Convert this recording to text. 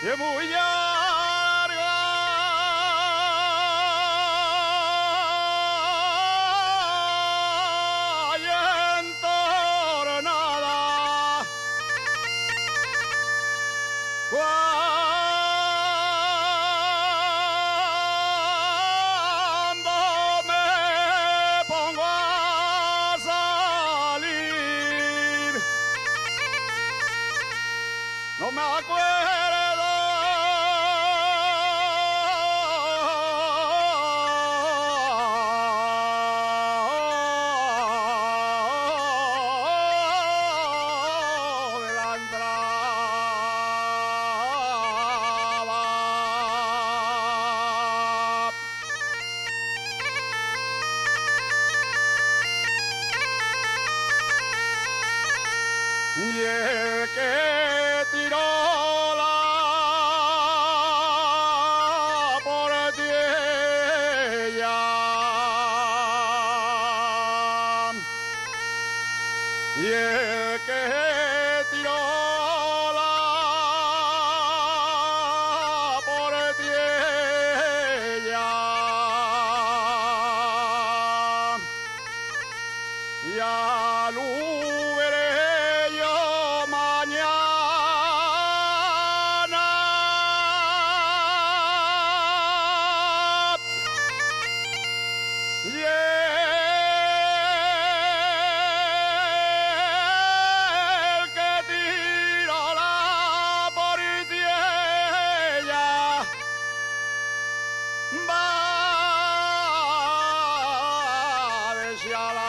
y es muy larga y entornada. Cuando me pongo a salir, no me acuerdo de la entrada. Y el que tiró la portilla y el que tiró la portilla ya lo veré yo mañana. Y el que tira la portilla va a desear